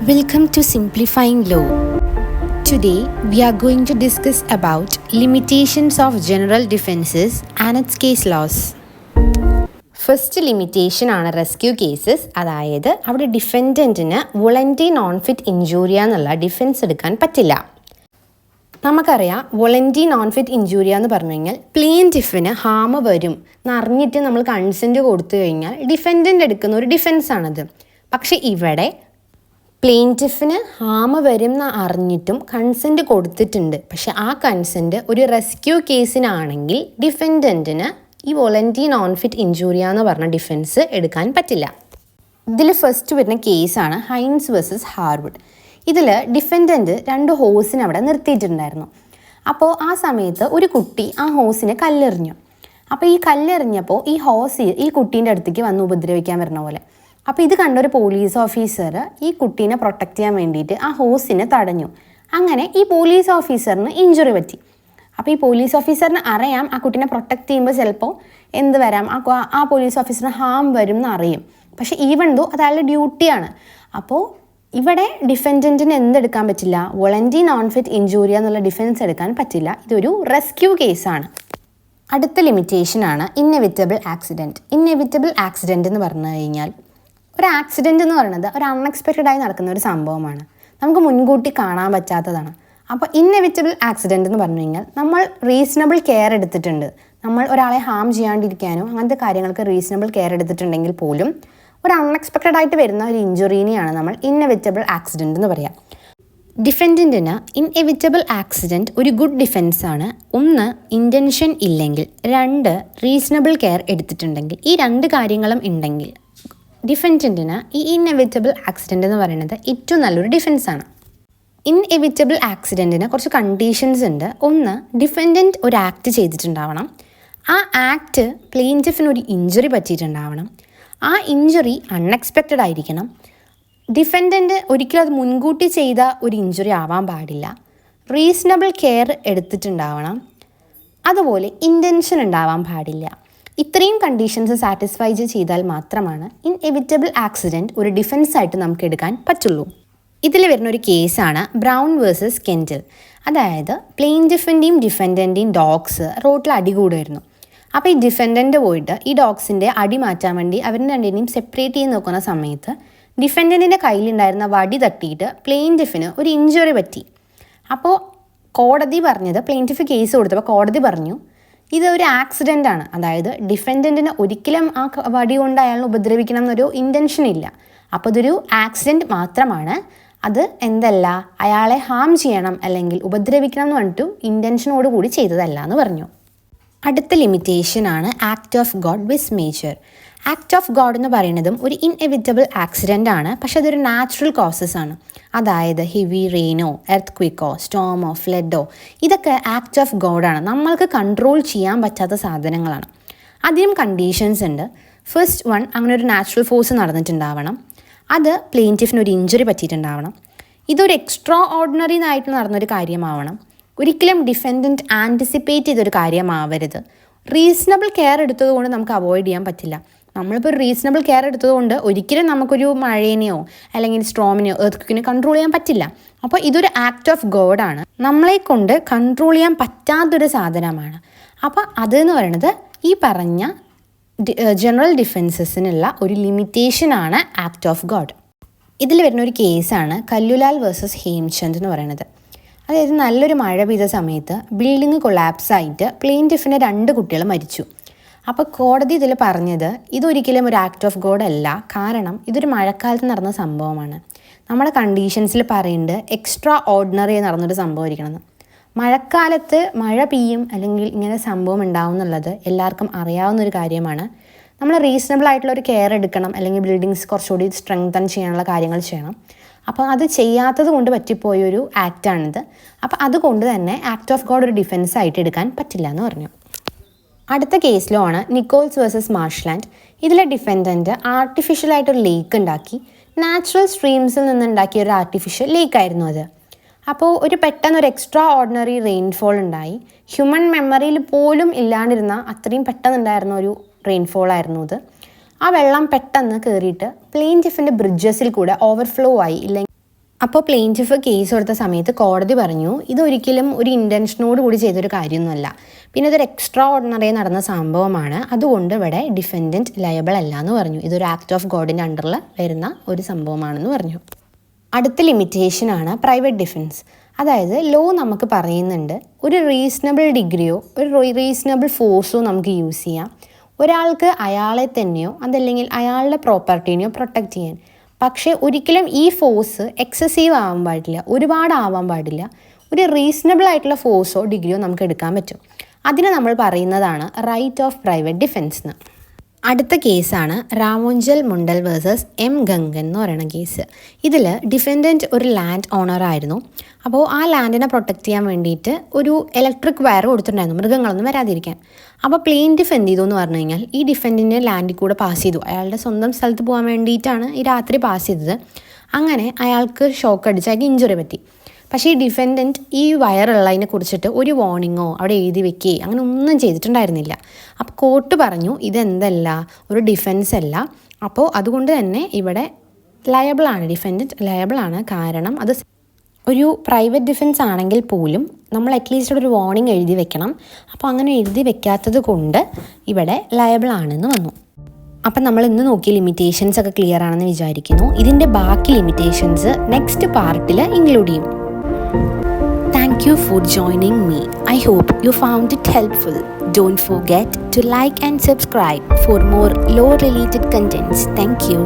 Welcome to Simplifying Law. Today we are going to discuss about limitations of general defenses and its case laws. First limitation ആണ് rescue cases. അതായത് അവിടെ ഡിഫെൻഡൻറ്റിന് voluntary non fit ഇഞ്ചൂറിയ എന്നുള്ള defence എടുക്കാൻ പറ്റില്ല. നമുക്കറിയാം voluntary non fit ഇഞ്ചൂറിയ എന്ന് പറഞ്ഞു കഴിഞ്ഞാൽ പ്ലെയിൻറ്റിഫിന് ഹാം വരും എന്നറിഞ്ഞിട്ട് നമ്മൾ കൺസെൻറ്റ് കൊടുത്തു കഴിഞ്ഞാൽ ഡിഫെൻഡൻ്റ് എടുക്കുന്ന ഒരു ഡിഫെൻസാണത്. പക്ഷേ ഇവിടെ പ്ലെയിൻറ്റിഫിന് ഹാം വരും എന്ന് അറിഞ്ഞിട്ടും കൺസെൻറ്റ് കൊടുത്തിട്ടുണ്ട്. പക്ഷെ ആ കൺസെൻറ്റ് ഒരു റെസ്ക്യൂ കേസിനാണെങ്കിൽ ഡിഫെൻഡൻറ്റിന് ഈ വോളണ്ടറി നോൺ ഫിറ്റ് ഇഞ്ചൂറിയ എന്ന് പറഞ്ഞ ഡിഫെൻസ് എടുക്കാൻ പറ്റില്ല. ഇതിൽ ഫസ്റ്റ് വരുന്ന കേസാണ് ഹൈൻസ് വേഴ്സസ് ഹാർവുഡ്. ഇതിൽ ഡിഫെൻഡൻറ്റ് 2 ഹോസിനെ അവിടെ നിർത്തിയിട്ടുണ്ടായിരുന്നു. അപ്പോൾ ആ സമയത്ത് ഒരു കുട്ടി ആ ഹോസിനെ കല്ലെറിഞ്ഞു. അപ്പോൾ ഈ കല്ലെറിഞ്ഞപ്പോൾ ഈ ഹോസ് ഈ കുട്ടീൻ്റെ അടുത്തേക്ക് വന്ന് ഉപദ്രവിക്കാൻ വരുന്ന പോലെ. അപ്പോൾ ഇത് കണ്ടൊരു പോലീസ് ഓഫീസർ ഈ കുട്ടീനെ പ്രൊട്ടക്റ്റ് ചെയ്യാൻ വേണ്ടിയിട്ട് ആ ഹോസിനെ തടഞ്ഞു. അങ്ങനെ ഈ പോലീസ് ഓഫീസറിന് ഇഞ്ചുറി പറ്റി. അപ്പോൾ ഈ പോലീസ് ഓഫീസറിന് അറിയാം ആ കുട്ടീനെ പ്രൊട്ടക്റ്റ് ചെയ്യുമ്പോൾ ചിലപ്പോൾ എന്ത് വരാം, ആ പോലീസ് ഓഫീസറിന് ഹാം വരും എന്ന് അറിയും. പക്ഷേ ഈവൻ ദോ അത് അയാളുടെ ഡ്യൂട്ടിയാണ്. അപ്പോൾ ഇവിടെ ഡിഫെൻഡൻറ്റിന് എന്തെടുക്കാൻ പറ്റില്ല? വോളണ്ടറി നോൺ ഫിറ്റ് ഇഞ്ചൂറിയ എന്നുള്ള ഡിഫെൻസ് എടുക്കാൻ പറ്റില്ല. ഇതൊരു റെസ്ക്യൂ കേസാണ്. അടുത്ത ലിമിറ്റേഷനാണ് ഇന്നെവിറ്റബിൾ ആക്സിഡൻറ്റ്. ഇന്നെവിറ്റബിൾ ആക്സിഡൻറ്റ് എന്ന് പറഞ്ഞു കഴിഞ്ഞാൽ ഒരു ആക്സിഡൻറ്റ് എന്ന് പറയുന്നത് ഒരു അൺഎക്സ്പെക്റ്റഡായി നടക്കുന്ന ഒരു സംഭവമാണ്. നമുക്ക് മുൻകൂട്ടി കാണാൻ പറ്റാത്തതാണ്. അപ്പോൾ ഇന്നെവിറ്റബിൾ ആക്സിഡൻറ്റ് എന്ന് പറഞ്ഞു കഴിഞ്ഞാൽ നമ്മൾ റീസണബിൾ കെയർ എടുത്തിട്ടുണ്ട്. നമ്മൾ ഒരാളെ ഹാം ചെയ്യാണ്ടിരിക്കാനോ അങ്ങനത്തെ കാര്യങ്ങൾക്ക് റീസണബിൾ കെയർ എടുത്തിട്ടുണ്ടെങ്കിൽ പോലും ഒരു അൺഎക്സ്പെക്റ്റഡ് ആയിട്ട് വരുന്ന ഒരു ഇഞ്ചുറീനെയാണ് നമ്മൾ ഇന്നെവിറ്റബിൾ ആക്സിഡൻറ്റ് എന്ന് പറയുക. ഡിഫെൻഡൻറ്റിന് ഇന്നെവിറ്റബിൾ ആക്സിഡൻറ്റ് ഒരു ഗുഡ് ഡിഫെൻസാണ്. 1 ഇൻറ്റൻഷൻ ഇല്ലെങ്കിൽ, 2 റീസണബിൾ കെയർ എടുത്തിട്ടുണ്ടെങ്കിൽ. ഈ 2 കാര്യങ്ങളും ഉണ്ടെങ്കിൽ ഡിഫെൻഡൻറ്റിന് ഈ ഇന്നെവിറ്റബിൾ ആക്സിഡൻറ്റ് എന്ന് പറയുന്നത് ഏറ്റവും നല്ലൊരു ഡിഫെൻസാണ്. ഇന്നെവിറ്റബിൾ ആക്സിഡൻറ്റിന് കുറച്ച് കണ്ടീഷൻസ് ഉണ്ട്. 1 ഡിഫെൻഡൻറ്റ് ഒരു ആക്ട് ചെയ്തിട്ടുണ്ടാവണം. ആ ആക്ട് പ്ലെയിൻറ്റിഫിന് ഒരു ഇഞ്ചുറി പറ്റിയിട്ടുണ്ടാവണം. ആ ഇഞ്ചുറി അൺഎക്സ്പെക്റ്റഡ് ആയിരിക്കണം. ഡിഫെൻഡൻറ്റ് ഒരിക്കലും അത് മുൻകൂട്ടി ചെയ്ത ഒരു ഇഞ്ചുറി ആവാൻ പാടില്ല. റീസണബിൾ കെയർ എടുത്തിട്ടുണ്ടാവണം. അതുപോലെ ഇൻറ്റൻഷൻ ഉണ്ടാവാൻ പാടില്ല. ഇത്രയും കണ്ടീഷൻസ് സാറ്റിസ്ഫൈ ചെയ്താൽ മാത്രമാണ് ഇന്നെവിറ്റബിൾ ആക്സിഡൻറ്റ് ഒരു ഡിഫെൻസായിട്ട് നമുക്ക് എടുക്കാൻ പറ്റുള്ളൂ. ഇതിൽ വരുന്നൊരു കേസാണ് ബ്രൗൺ വേഴ്സസ് കെൻഡിൽ. അതായത് പ്ലെയിൻറ്റിഫിൻ്റെയും ഡിഫെൻഡൻറ്റെയും ഡോഗ്സ് റോട്ടിൽ അടികൂടുമായിരുന്നു. അപ്പോൾ ഈ ഡിഫെൻഡൻറ്റ് പോയിട്ട് ഈ ഡോഗ്സിൻ്റെ അടി മാറ്റാൻ വേണ്ടി അവരുടെ രണ്ടിനെയും സെപ്പറേറ്റ് ചെയ്ത് നോക്കുന്ന സമയത്ത് ഡിഫെൻഡൻറ്റിൻ്റെ കയ്യിലുണ്ടായിരുന്ന വടി തട്ടിയിട്ട് പ്ലെയിൻറ്റിഫിന് ഒരു ഇഞ്ചുറി പറ്റി. അപ്പോൾ കോടതി പറഞ്ഞത്, പ്ലെയിൻറ്റിഫ് കേസ് കൊടുത്തപ്പോൾ കോടതി പറഞ്ഞു ഇതൊരു ആക്സിഡൻ്റ് ആണ്. അതായത് ഡിഫെൻഡൻറ്റിന് ഒരിക്കലും ആ വടി കൊണ്ട് അയാളെ ഉപദ്രവിക്കണം എന്നൊരു ഇൻറ്റൻഷൻ ഇല്ല. അപ്പോൾ ഇതൊരു ആക്സിഡൻറ്റ് മാത്രമാണ്. അത് എന്തല്ല, അയാളെ ഹാം ചെയ്യണം അല്ലെങ്കിൽ ഉപദ്രവിക്കണം എന്ന് പറഞ്ഞിട്ട് ഇൻറ്റൻഷനോട് കൂടി ചെയ്തതല്ല എന്ന് പറഞ്ഞു. അടുത്ത ലിമിറ്റേഷനാണ് act of God vis major. Act of God എന്ന് പറയുന്നതും ഒരു ഇന്നെവിറ്റബിൾ ആക്സിഡൻ്റ് ആണ്. പക്ഷെ അതൊരു നാച്ചുറൽ കോസസ് ആണ്. അതായത് ഹെവി റെയിനോ, എർത്ത് ക്വിക്കോ, സ്റ്റോമോ, ഫ്ലഡോ, ഇതൊക്കെ ആക്ട് ഓഫ് ഗോഡാണ്. നമ്മൾക്ക് കൺട്രോൾ ചെയ്യാൻ പറ്റാത്ത സാധനങ്ങളാണ്. അതിനും കണ്ടീഷൻസ് ഉണ്ട്. ഫസ്റ്റ് 1 അങ്ങനെ ഒരു നാച്ചുറൽ ഫോഴ്സ് നടന്നിട്ടുണ്ടാവണം. അത് പ്ലെയിൻറ്റിഫിന് ഒരു ഇഞ്ചുറി പറ്റിയിട്ടുണ്ടാവണം. ഇതൊരു എക്സ്ട്രാ ഓർഡിനറി ആയിട്ട് നടന്നൊരു കാര്യമാവണം. ഒരിക്കലും ഡിഫെൻഡൻറ്റ് ആൻറ്റിസിപ്പേറ്റ് ചെയ്തൊരു കാര്യമാവരുത്. റീസണബിൾ കെയർ എടുത്തതുകൊണ്ട് നമുക്ക് അവോയ്ഡ് ചെയ്യാൻ പറ്റില്ല. നമ്മളിപ്പോൾ ഒരു റീസണബിൾ കെയർ എടുത്തതുകൊണ്ട് ഒരിക്കലും നമുക്കൊരു മഴേനെയോ അല്ലെങ്കിൽ സ്ട്രോമിനെയോ എർത്ത് കൺട്രോൾ ചെയ്യാൻ പറ്റില്ല. അപ്പോൾ ഇതൊരു ആക്ട് ഓഫ് ഗോഡാണ്. നമ്മളെ കൊണ്ട് കൺട്രോൾ ചെയ്യാൻ പറ്റാത്തൊരു സാധനമാണ്. അപ്പോൾ അതെന്ന് പറയുന്നത് ഈ പറഞ്ഞ ജനറൽ ഡിഫെൻസസിനുള്ള ഒരു ലിമിറ്റേഷനാണ് ആക്ട് ഓഫ് ഗോഡ്. ഇതിൽ വരുന്ന ഒരു കേസാണ് കല്ലുലാൽ വേഴ്സസ് ഹേംചന്ദ് എന്ന് പറയുന്നത്. അതായത് നല്ലൊരു മഴ പെയ്ത സമയത്ത് ബിൽഡിങ് കൊളാപ്സായിട്ട് പ്ലെയിൻറ്റിഫിൻ്റെ 2 കുട്ടികൾ മരിച്ചു. അപ്പോൾ കോടതി ഇതിൽ പറഞ്ഞത് ഇതൊരിക്കലും ഒരു ആക്ട് ഓഫ് ഗോഡ് അല്ല. കാരണം ഇതൊരു മഴക്കാലത്ത് നടന്ന സംഭവമാണ്. നമ്മുടെ കണ്ടീഷൻസിൽ പറയുന്നുണ്ട് എക്സ്ട്രാ ഓർഡിനറി നടന്നൊരു സംഭവം ഇരിക്കണമെന്ന്. മഴക്കാലത്ത് മഴ പെയ്യും അല്ലെങ്കിൽ ഇങ്ങനെ സംഭവം ഉണ്ടാവും എന്നുള്ളത് എല്ലാവർക്കും അറിയാവുന്നൊരു കാര്യമാണ്. നമ്മൾ റീസണബിൾ ആയിട്ടുള്ള ഒരു കെയർ എടുക്കണം, അല്ലെങ്കിൽ ബിൽഡിങ്സ് കുറച്ചുകൂടി സ്ട്രെങ്തൻ ചെയ്യാനുള്ള കാര്യങ്ങൾ ചെയ്യണം. അപ്പോൾ അത് ചെയ്യാത്തത് കൊണ്ട് പറ്റിപ്പോയൊരു ആക്റ്റാണിത്. അപ്പോൾ അതുകൊണ്ട് തന്നെ ആക്ട് ഓഫ് ഗോഡ് ഒരു ഡിഫെൻസ് ആയിട്ട് എടുക്കാൻ പറ്റില്ല എന്ന് പറഞ്ഞു. അടുത്ത കേസിലോ ആണ് നിക്കോൾസ് വേഴ്സസ് മാർഷ്ലാൻഡ്. ഇതിലെ ഡിഫെൻഡൻറ്റ് ആർട്ടിഫിഷ്യലായിട്ടൊരു ലേക്ക് ഉണ്ടാക്കി. നാച്ചുറൽ സ്ട്രീംസിൽ നിന്നുണ്ടാക്കിയ ഒരു ആർട്ടിഫിഷ്യൽ ലേക്കായിരുന്നു അത്. അപ്പോൾ പെട്ടെന്നൊരു എക്സ്ട്രാ ഓർഡിനറി റെയിൻഫോൾ ഉണ്ടായി. ഹ്യൂമൻ മെമ്മറിയിൽ പോലും ഇല്ലാണ്ടിരുന്ന അത്രയും പെട്ടെന്നുണ്ടായിരുന്ന ഒരു റെയിൻഫോൾ ആയിരുന്നു ഇത്. ആ വെള്ളം പെട്ടെന്ന് കയറിയിട്ട് പ്ലെയിൻറ്റിഫിൻ്റെ ബ്രിഡ്ജസിൽ കൂടെ ഓവർഫ്ലോ ആയി. അപ്പോൾ പ്ലെയിൻറ്റിഫ് കേസ് കൊടുത്ത സമയത്ത് കോടതി പറഞ്ഞു ഇതൊരിക്കലും ഒരു ഇൻറ്റൻഷനോട് കൂടി ചെയ്തൊരു കാര്യമൊന്നുമല്ല, പിന്നെ ഇതൊരു എക്സ്ട്രാ ഓർഡിനറി നടന്ന സംഭവമാണ്, അതുകൊണ്ട് ഇവിടെ ഡിഫെൻഡൻറ്റ് ലയബിൾ അല്ല എന്ന് പറഞ്ഞു. ഇതൊരു ആക്ട് ഓഫ് ഗോഡിൻ്റെ അണ്ടറിൽ വരുന്ന ഒരു സംഭവമാണെന്ന് പറഞ്ഞു. അടുത്ത ലിമിറ്റേഷനാണ് പ്രൈവറ്റ് ഡിഫെൻസ്. അതായത് ലോ നമുക്ക് പറയുന്നുണ്ട് ഒരു റീസണബിൾ ഡിഗ്രിയോ ഒരു റീസണബിൾ ഫോഴ്സോ നമുക്ക് യൂസ് ചെയ്യാം ഒരാൾക്ക് അയാളെ തന്നെയോ അതല്ലെങ്കിൽ അയാളുടെ പ്രോപ്പർട്ടീനെയോ പ്രൊട്ടക്റ്റ് ചെയ്യാൻ. പക്ഷേ ഒരിക്കലും ഈ ഫോഴ്സ് എക്സസീവ് ആവാൻ പാടില്ല, ഒരുപാട് ആവാൻ പാടില്ല. ഒരു റീസണബിൾ ആയിട്ടുള്ള ഫോഴ്സോ ഡിഗ്രിയോ നമുക്ക് എടുക്കാൻ പറ്റും. അതിന് നമ്മൾ പറയുന്നതാണ് റൈറ്റ് ഓഫ് പ്രൈവറ്റ് ഡിഫെൻസ് എന്ന്. അടുത്ത കേസാണ് രാമോഞ്ചൽ മുണ്ടൽ വേഴ്സസ് എം ഗംഗൻ എന്ന് പറയുന്ന കേസ്. ഇതിൽ ഡിഫെൻഡൻറ്റ് ഒരു ലാൻഡ് ഓണറായിരുന്നു. അപ്പോൾ ആ ലാൻഡിനെ പ്രൊട്ടക്റ്റ് ചെയ്യാൻ വേണ്ടിയിട്ട് ഒരു ഇലക്ട്രിക് വയർ കൊടുത്തിട്ടുണ്ടായിരുന്നു മൃഗങ്ങളൊന്നും വരാതിരിക്കാൻ. അപ്പോൾ പ്ലെയിൻറ്റിഫ് എന്ത് ചെയ്തു എന്ന് പറഞ്ഞു കഴിഞ്ഞാൽ ഈ ഡിഫെൻഡിൻ്റെ ലാൻഡിൽ കൂടെ പാസ് ചെയ്തു. അയാളുടെ സ്വന്തം സ്ഥലത്ത് പോകാൻ വേണ്ടിയിട്ടാണ് ഈ രാത്രി പാസ് ചെയ്തത്. അങ്ങനെ അയാൾക്ക് ഷോക്ക് അടിച്ച് അയാൾക്ക് ഇഞ്ചുറി പറ്റി. പക്ഷേ ഈ ഡിഫെൻഡൻറ്റ് ഈ വയറുള്ളതിനെ കുറിച്ചിട്ട് ഒരു വാർണിങ്ങോ അവിടെ എഴുതി വെക്കുകയോ അങ്ങനെ ഒന്നും ചെയ്തിട്ടുണ്ടായിരുന്നില്ല. അപ്പോൾ കോർട്ട് പറഞ്ഞു ഇതെന്തല്ല, ഒരു ഡിഫെൻസ് അല്ല. അപ്പോൾ അതുകൊണ്ട് തന്നെ ഇവിടെ ലയബിളാണ്, ഡിഫെൻഡൻറ്റ് ലയബിളാണ്. കാരണം അത് ഒരു പ്രൈവറ്റ് ഡിഫെൻസ് ആണെങ്കിൽ പോലും നമ്മൾ അറ്റ്ലീസ്റ്റ് ഒരു വാർണിംഗ് എഴുതി വെക്കണം. അപ്പോൾ അങ്ങനെ എഴുതി വെക്കാത്തത് കൊണ്ട് ഇവിടെ ലയബിളാണെന്ന് വന്നു. അപ്പം നമ്മൾ ഇന്ന് നോക്കിയ ലിമിറ്റേഷൻസ് ഒക്കെ ക്ലിയർ ആണെന്ന് വിചാരിക്കുന്നു. ഇതിൻ്റെ ബാക്കി ലിമിറ്റേഷൻസ് നെക്സ്റ്റ് പാർട്ടിൽ ഇൻക്ലൂഡ് ചെയ്യും. Thank you for joining me. I hope you found it helpful. Don't forget to like and subscribe for more law related contents. Thank you.